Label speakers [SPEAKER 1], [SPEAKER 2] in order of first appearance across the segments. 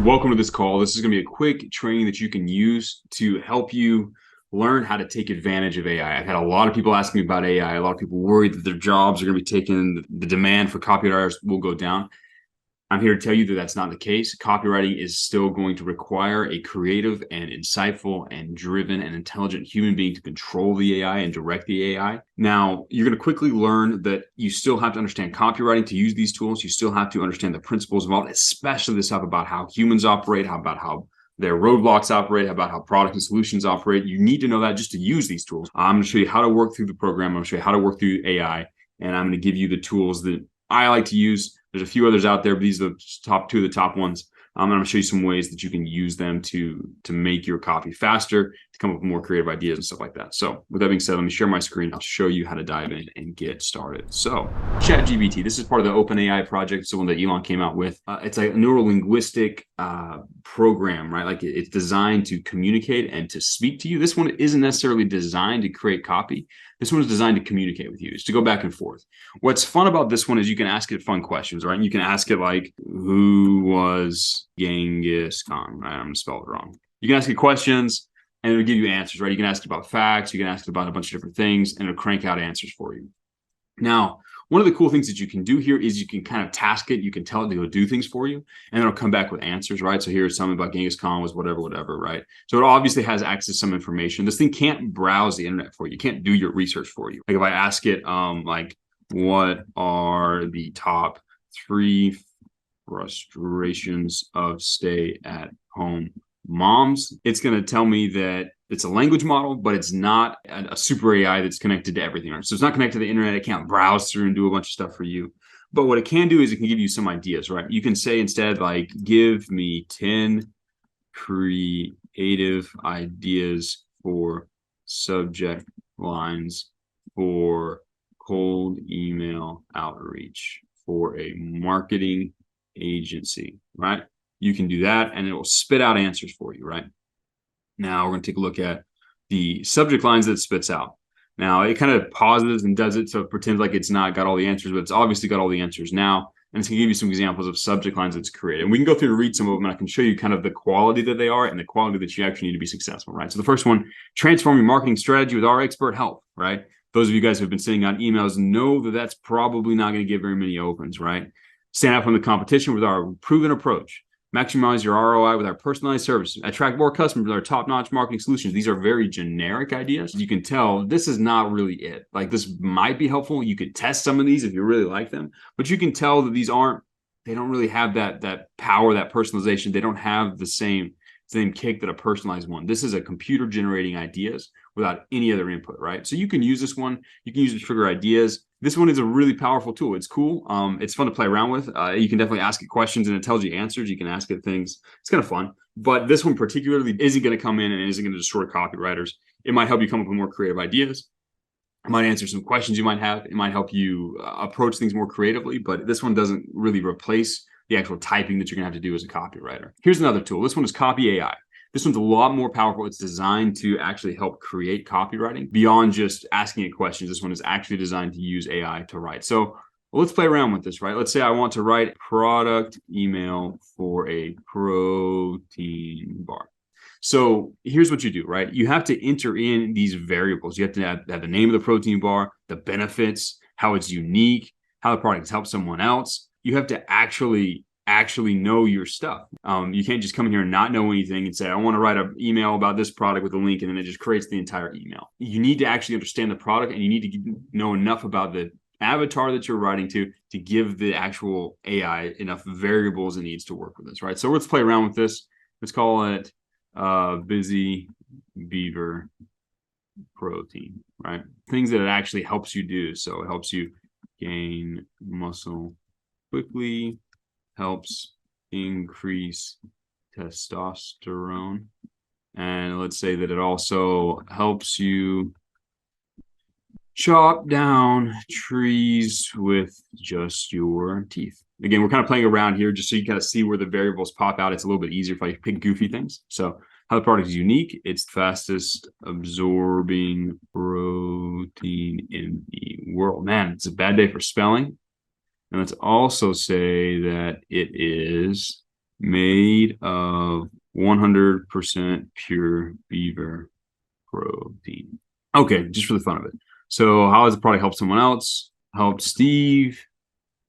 [SPEAKER 1] Welcome to this call. This is going to be a quick training that you can use to help you learn how to take advantage of AI. I've had a lot of people asking me about AI. A lot of people worried that their jobs are going to be taken, the demand for copywriters will go down. I'm here to tell you that that's not the case. Copywriting is still going to require a creative and insightful and driven and intelligent human being to control the AI and direct the AI. Now, you're going to quickly learn that you still have to understand copywriting to use these tools. You still have to understand the principles involved, especially the stuff about how humans operate, how their roadblocks operate, about how products and solutions operate. You need to know that just to use these tools. I'm going to show you how to work through the program. I'm going to show you how to work through AI, and I'm going to give you the tools that I like to use. There's a few others out there, but these are the top two of the top ones. I'm going to show you some ways that you can use them to make your copy faster, to come up with more creative ideas and stuff like that. So with that being said, let me share my screen. I'll show you how to dive in and get started. So ChatGPT, this is part of the OpenAI project. It's the one that Elon came out with. It's a neuro-linguistic program, right? Like it's designed to communicate and to speak to you. This one isn't necessarily designed to create copy. This one is designed to communicate with you, is to go back and forth. What's fun about this one is you can ask it fun questions, right? And you can ask it like, who was Genghis Khan, right? I'm going to spell it wrong. You can ask it questions and it'll give you answers, right? You can ask it about facts. You can ask it about a bunch of different things and it'll crank out answers for you. Now, one of the cool things that you can do here is you can kind of task it. You can tell it to go do things for you, and it'll come back with answers, right? So here's something about Genghis Khan was whatever, right? So it obviously has access to some information. This thing can't browse the internet for you. It can't do your research for you. Like if I ask it, like, what are the top 3 frustrations of stay-at-home moms? It's going to tell me that it's a language model, but it's not a super AI that's connected to everything. So it's not connected to the internet. It can't browse through and do a bunch of stuff for you. But what it can do is it can give you some ideas, right? You can say instead, like, give me 10 creative ideas for subject lines for cold email outreach for a marketing agency, right? You can do that and it will spit out answers for you, right? Now we're going to take a look at the subject lines that it spits out. Now it kind of pauses and does it so it pretends like it's not got all the answers, but it's obviously got all the answers now. And it's going to give you some examples of subject lines that's created. And we can go through and read some of them, and I can show you kind of the quality that they are and the quality that you actually need to be successful, right? So the first one, transform your marketing strategy with our expert help, right? Those of you guys who have been sending out emails know that that's probably not going to get very many opens, right? Stand out from the competition with our proven approach. Maximize your ROI with our personalized services. Attract more customers with our top-notch marketing solutions. These are very generic ideas. You can tell this is not really it. Like, this might be helpful. You could test some of these if you really like them, but you can tell that they don't really have that power, that personalization. They don't have the same kick that a personalized one. This is a computer generating ideas without any other input, right? So you can use this one. You can use it to trigger ideas. This one is a really powerful tool. It's cool. It's fun to play around with. You can definitely ask it questions and it tells you answers. You can ask it things. It's kind of fun. But this one particularly isn't going to come in and isn't going to destroy copywriters. It might help you come up with more creative ideas. It might answer some questions you might have. It might help you approach things more creatively. But this one doesn't really replace the actual typing that you're going to have to do as a copywriter. Here's another tool. This one is Copy AI. This one's a lot more powerful. It's designed to actually help create copywriting beyond just asking it questions. This one is actually designed to use AI to write. So let's play around with this, right? Let's say I want to write product email for a protein bar. So here's what you do, right? You have to enter in these variables. You have to have the name of the protein bar, the benefits, how it's unique, how the product has helped someone else. You have to actually know your stuff. You can't just come in here and not know anything and say, I want to write an email about this product with a link, and then it just creates the entire email. You need to actually understand the product, and you need to know enough about the avatar that you're writing to give the actual AI enough variables it needs to work with this, right? So let's play around with this. Let's call it busy beaver protein, right? Things that it actually helps you do. So it helps you gain muscle quickly, helps increase testosterone, and let's say that it also helps you chop down trees with just your teeth. Again, we're kind of playing around here just so you kind of see where the variables pop out. It's a little bit easier if I pick goofy things. So how the product is unique. It's the fastest absorbing protein in the world. Man, it's a bad day for spelling. And let's also say that it is made of 100% pure beaver protein. Okay, just for the fun of it. So how does the product help someone else? Help Steve,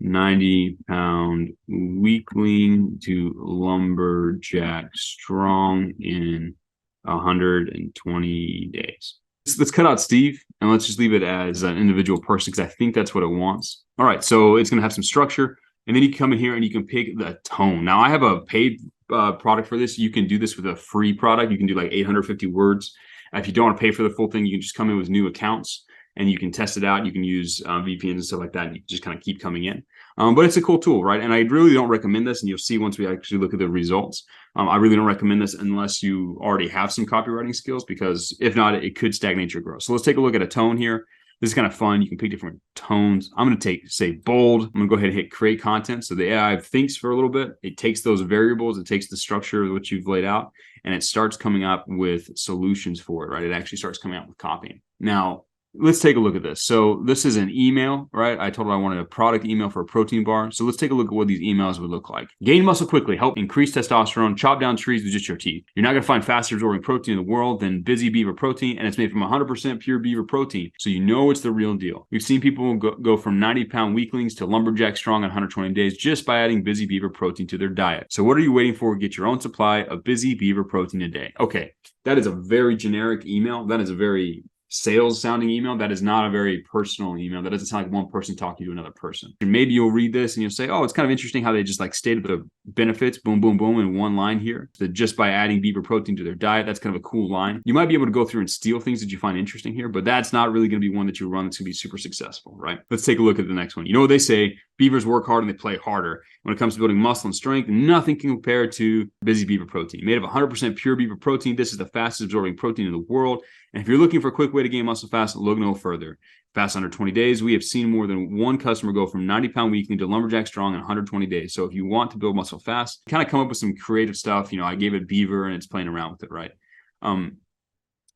[SPEAKER 1] 90-pound weakling, to lumberjack strong in 120 days. Let's cut out Steve and let's just leave it as an individual person because I think that's what it wants. All right, so it's going to have some structure, and then you can come in here and you can pick the tone. Now I have a paid product for this. You can do this with a free product. You can do like 850 words. If you don't want to pay for the full thing, you can just come in with new accounts and you can test it out. You can use VPNs and stuff like that. And you can just kind of keep coming in. But it's a cool tool, right? And I really don't recommend this. And you'll see once we actually look at the results. I really don't recommend this unless you already have some copywriting skills, because if not, it could stagnate your growth. So let's take a look at a tone here. This is kind of fun. You can pick different tones. I'm going to say bold. I'm going to go ahead and hit create content. So the AI thinks for a little bit. It takes those variables. It takes the structure of what you've laid out, and it starts coming up with solutions for it, right? It actually starts coming out with copying. Now, let's take a look at this. So this is an email, right? I told her I wanted a product email for a protein bar. So let's take a look at what these emails would look like. Gain muscle quickly, help increase testosterone, chop down trees with just your teeth. You're not going to find faster absorbing protein in the world than Busy Beaver protein, and it's made from 100% pure beaver protein. So you know it's the real deal. We've seen people go from 90-pound weaklings to lumberjack strong in 120 days just by adding Busy Beaver protein to their diet. So what are you waiting for? Get your own supply of Busy Beaver protein a day. Okay, that is a very generic email. That is a very sales sounding email. That is not a very personal email. That doesn't sound like one person talking to another person. And maybe you'll read this and you'll say, oh, it's kind of interesting how they just like stated the benefits, boom, boom, boom, in one line here. That just by adding beaver protein to their diet, that's kind of a cool line. You might be able to go through and steal things that you find interesting here, but that's not really going to be one that you run that's going to be super successful, right? Let's take a look at the next one. You know what they say? Beavers work hard and they play harder. When it comes to building muscle and strength, nothing can compare to Busy Beaver protein. Made of 100% pure beaver protein, this is the fastest absorbing protein in the world. And if you're looking for a quick way to gain muscle fast, look no further. Fast under 20 days, we have seen more than one customer go from 90-pound weakling to lumberjack strong in 120 days. So if you want to build muscle fast, kind of come up with some creative stuff. You know, I gave it beaver and it's playing around with it, right?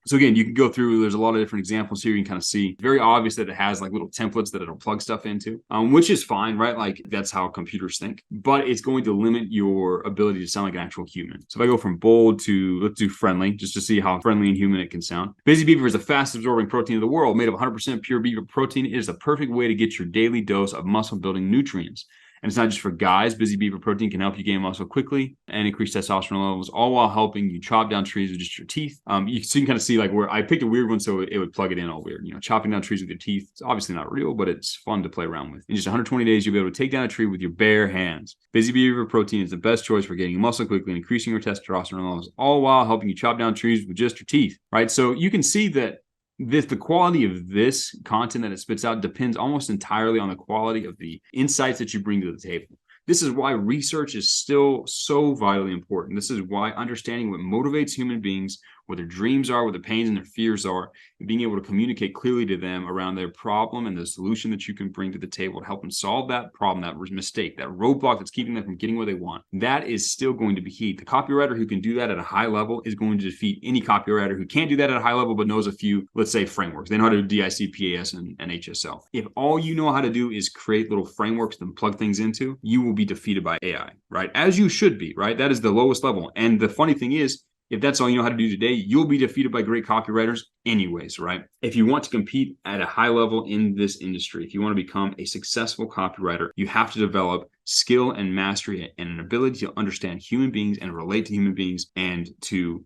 [SPEAKER 1] So again, you can go through, there's a lot of different examples here. You can kind of see, it's very obvious that it has like little templates that it'll plug stuff into, which is fine, right? Like that's how computers think, but it's going to limit your ability to sound like an actual human. So if I go from bold to, let's do friendly, just to see how friendly and human it can sound. Busy Beaver is the fastest absorbing protein in the world, made of 100% pure beaver protein. It is the perfect way to get your daily dose of muscle building nutrients. And it's not just for guys. Busy Beaver protein can help you gain muscle quickly and increase testosterone levels, all while helping you chop down trees with just your teeth. You can kind of see like where I picked a weird one, so it would plug it in all weird. You know, chopping down trees with your teeth. It's obviously not real, but it's fun to play around with. In just 120 days, you'll be able to take down a tree with your bare hands. Busy Beaver protein is the best choice for getting muscle quickly and increasing your testosterone levels, all while helping you chop down trees with just your teeth, right? So you can see that the quality of this content that it spits out depends almost entirely on the quality of the insights that you bring to the table. This is why research is still so vitally important. This is why understanding what motivates human beings, what their dreams are, what their pains and their fears are, and being able to communicate clearly to them around their problem and the solution that you can bring to the table to help them solve that problem, that mistake, that roadblock that's keeping them from getting what they want. That is still going to be key. The copywriter who can do that at a high level is going to defeat any copywriter who can't do that at a high level but knows a few, let's say, frameworks. They know how to do DIC, PAS, and HSL. If all you know how to do is create little frameworks and plug things into, you will be defeated by AI, right? As you should be, right? That is the lowest level. And the funny thing is, if that's all you know how to do today, you'll be defeated by great copywriters anyways, right? If you want to compete at a high level in this industry, if you want to become a successful copywriter, you have to develop skill and mastery and an ability to understand human beings and relate to human beings and to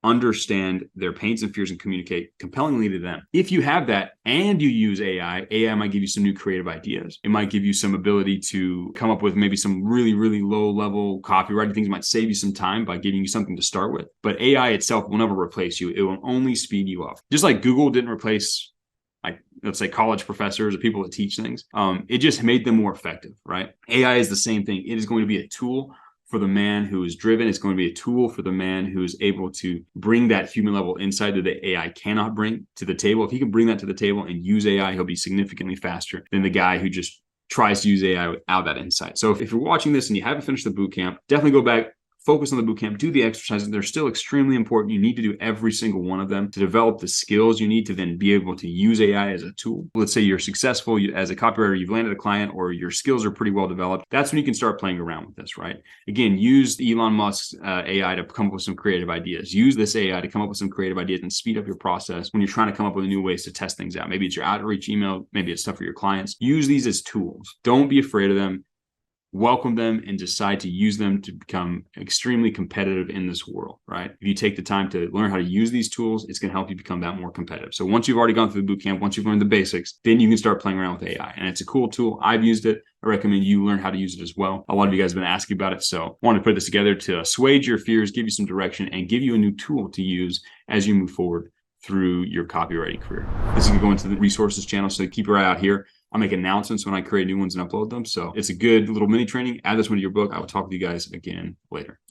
[SPEAKER 1] understand their pains and fears and communicate compellingly to them. If you have that and you use AI, AI might give you some new creative ideas. It might give you some ability to come up with maybe some really, really low level copywriting things. It might save you some time by giving you something to start with. But AI itself will never replace you. It will only speed you up. Just like Google didn't replace, like, let's say, college professors or people that teach things. It just made them more effective, right? AI is the same thing. It is going to be a tool for the man who is driven. It's going to be a tool for the man who is able to bring that human level insight that the AI cannot bring to the table. If he can bring that to the table and use AI, he'll be significantly faster than the guy who just tries to use AI without that insight. So if you're watching this and you haven't finished the bootcamp, definitely go back, focus on the bootcamp, do the exercises. They're still extremely important. You need to do every single one of them to develop the skills you need to then be able to use AI as a tool. Let's say you're successful as a copywriter, you've landed a client, or your skills are pretty well developed. That's when you can start playing around with this, right? Again, use Elon Musk's AI to come up with some creative ideas. Use this AI to come up with some creative ideas and speed up your process when you're trying to come up with new ways to test things out. Maybe it's your outreach email, maybe it's stuff for your clients. Use these as tools. Don't be afraid of them. Welcome them and decide to use them to become extremely competitive in this world, right? If you take the time to learn how to use these tools, it's going to help you become that more competitive. So once you've already gone through the bootcamp, once you've learned the basics, then you can start playing around with AI. And it's a cool tool. I've used it. I recommend you learn how to use it as well. A lot of you guys have been asking about it. So I wanted to put this together to assuage your fears, give you some direction, and give you a new tool to use as you move forward through your copywriting career. This is going to go into the resources channel. So keep your eye out here. I'll make announcements when I create new ones and upload them. So it's a good little mini training. Add this one to your book. I will talk with you guys again later.